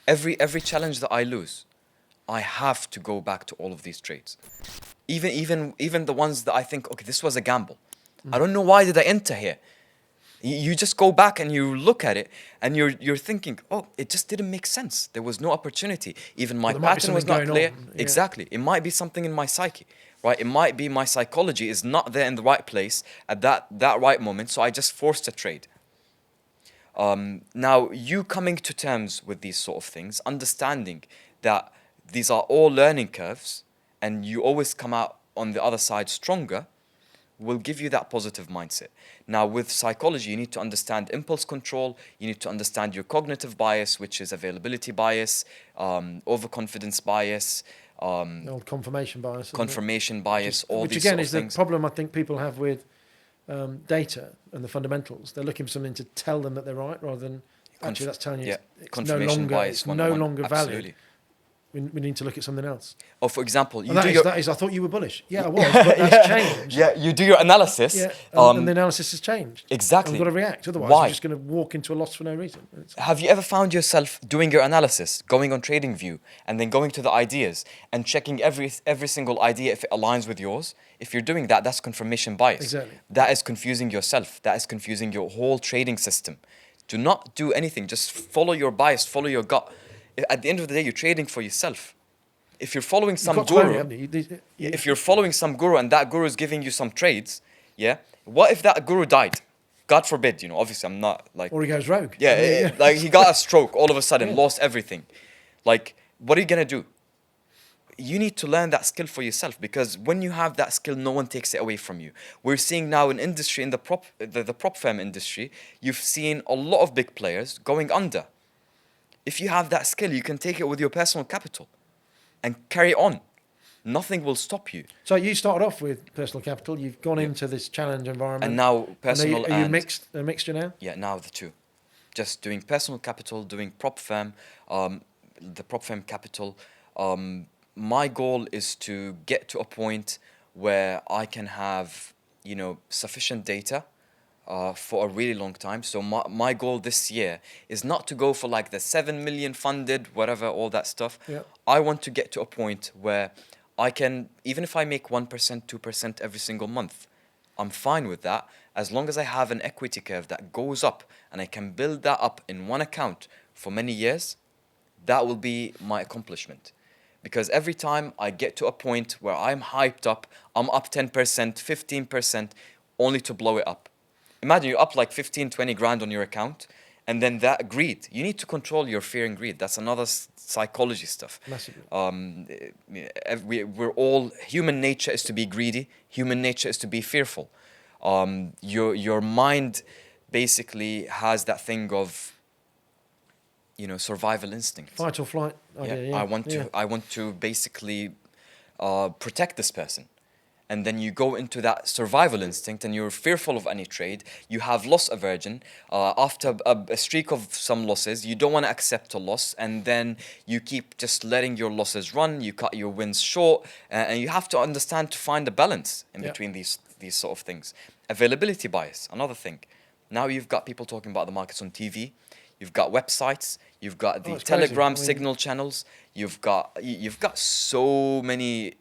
Every challenge that I lose, I have to go back to all of these trades. Even the ones that I think, okay, this was a gamble. I don't know why did I enter here. You just go back and you look at it and you're thinking, oh, it just didn't make sense. There was no opportunity. Even my Well, there might be pattern was something not going clear. on. Yeah. Exactly. It might be something in my psyche, right? It might be my psychology is not there in the right place at that right moment. So I just forced a trade. Now, you coming to terms with these sort of things, understanding that these are all learning curves and you always come out on the other side stronger, will give you that positive mindset. Now, with psychology, you need to understand impulse control, you need to understand your cognitive bias, which is availability bias, overconfidence bias, The old confirmation bias. Isn't it? confirmation bias, all Which these again sort of is the things. problem I think people have with data and the fundamentals. They're looking for something to tell them that they're right, rather than actually that's telling you Yeah, it's no confirmation longer bias it's no 101. longer valid. Absolutely. We need to look at something else. Or for example, you And do that is, I thought you were bullish. Yeah, I was, yeah, but that's changed. yeah, you do your analysis. Yeah, and the analysis has changed. Exactly. And we've got to react. Otherwise, Why? we're just going to walk into a loss for no reason. Have you ever found yourself doing your analysis, going on TradingView, and then going to the ideas and checking every single idea if it aligns with yours? If you're doing that, that's confirmation bias. Exactly. That is confusing yourself. That is confusing your whole trading system. Do not do anything. Just follow your bias, follow your gut. At the end of the day, you're trading for yourself. If you're following some You've got to own it, guru, haven't you? if you're following some guru and that guru is giving you some trades, yeah, what if that guru died? God forbid, you know, obviously I'm not like... Or he goes rogue. Yeah, like he got a stroke all of a sudden, Yeah. lost everything. Like, what are you gonna do? You need to learn that skill for yourself, because when you have that skill, no one takes it away from you. We're seeing now in industry, in the prop firm industry, you've seen a lot of big players going under. If you have that skill, you can take it with your personal capital and carry on. Nothing will stop you. So you started off with personal capital. You've gone into this challenge environment. And now personal are you mixed a mixture now? Yeah, now the two. Just doing personal capital, doing prop firm, the prop firm capital. My goal is to get to a point where I can have, you know, sufficient data for a really long time. So my goal this year is not to go for like the 7 million funded, whatever, all that stuff. Yeah. I want to get to a point where I can, even if I make 1%, 2% every single month, I'm fine with that, as long as I have an equity curve that goes up and I can build that up in one account for many years. That will be my accomplishment. Because every time I get to a point where I'm hyped up, I'm up 10%, 15%, only to blow it up. Imagine you're up like 15, 20 grand on your account, and then that greed. You need to control your fear and greed. That's another psychology stuff. Massively. We're all, human nature is to be greedy. Human nature is to be fearful. Your mind basically has that thing of, you know, survival instinct. Fight or flight idea. Yeah. I want to basically protect this person. And then you go into that survival instinct and you're fearful of any trade. You have loss aversion. After a streak of some losses, you don't want to accept a loss. And then you keep just letting your losses run. You cut your wins short. And you have to understand to find a balance in between these sort of things. Availability bias, another thing. Now you've got people talking about the markets on TV. You've got websites. You've got the Telegram signal channels. You've got so many...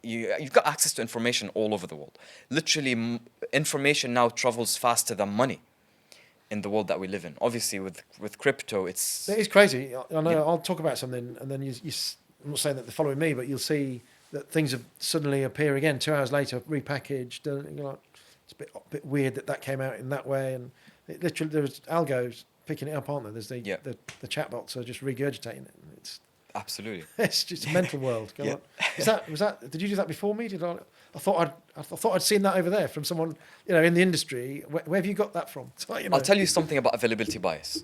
You've got access to information all over the world. Literally, information now travels faster than money in the world that we live in. Obviously, with crypto, it's crazy. I know. Yeah. I'll talk about something, and then I'm not saying that they're following me, but you'll see that things have suddenly appear again 2 hours later, repackaged. And you're like, it's a bit weird that came out in that way. And it literally, there's algos picking it up, aren't there? There's the chatbots are just regurgitating it. It's absolutely. It's just a mental world. Was that? Did you do that before me? I thought I'd seen that over there from someone, you know, in the industry. Where have you got that from? So, you know. I'll tell you something about availability bias.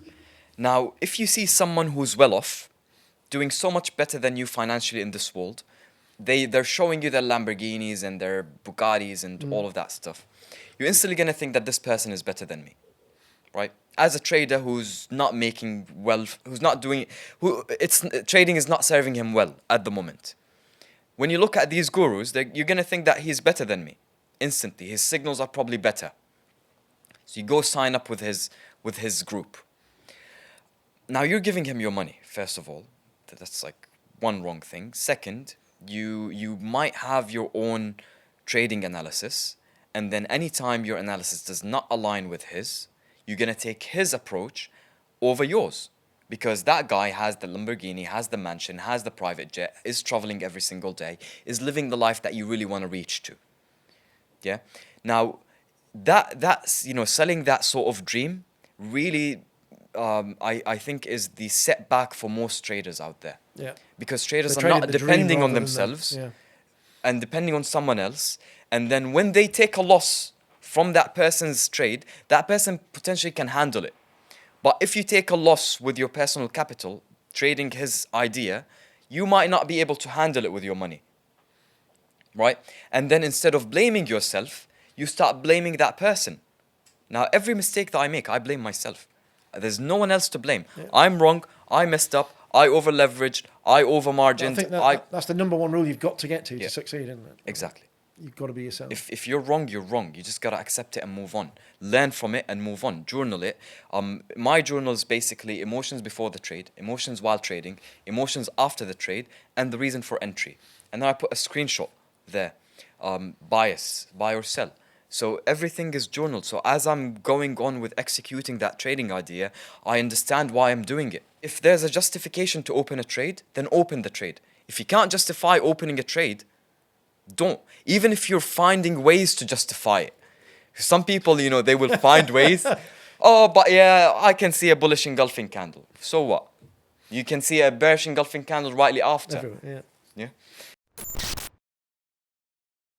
Now, if you see someone who's well off, doing so much better than you financially in this world, they're showing you their Lamborghinis and their Bugattis and all of that stuff. You're instantly gonna think that this person is better than me, right? As a trader who's not making wealth, trading is not serving him well at the moment. When you look at these gurus, you're gonna think that he's better than me. Instantly, his signals are probably better. So you go sign up with his group. Now you're giving him your money, first of all. That's like one wrong thing. Second, you might have your own trading analysis, and then anytime your analysis does not align with his, you're gonna take his approach over yours. Because that guy has the Lamborghini, has the mansion, has the private jet, is traveling every single day, is living the life that you really want to reach to. Yeah. Now, that's selling that sort of dream really, I think is the setback for most traders out there. Yeah. Because traders They are not traded the dream depending on rather than themselves yeah. and depending on someone else. And then when they take a loss from that person's trade, that person potentially can handle it. But if you take a loss with your personal capital, trading his idea, you might not be able to handle it with your money. Right? And then instead of blaming yourself, you start blaming that person. Now, every mistake that I make, I blame myself. There's no one else to blame. Yeah. I'm wrong. I messed up. I over-leveraged. I But I over-margined. think that's the number one rule you've got to get to Yeah. succeed, isn't it? Exactly. You've got to be yourself. If you're wrong, you're wrong. You just gotta accept it and move on. Learn from it and move on. Journal it. My journal is basically emotions before the trade, emotions while trading, emotions after the trade, and the reason for entry. And then I put a screenshot there. Bias, buy or sell. So everything is journaled. So as I'm going on with executing that trading idea, I understand why I'm doing it. If there's a justification to open a trade, then open the trade. If you can't justify opening a trade, don't. Even if you're finding ways to justify it. Some people, they will find ways. Oh, but yeah, I can see a bullish engulfing candle. So what? You can see a bearish engulfing candle rightly after. Everywhere, yeah. Yeah.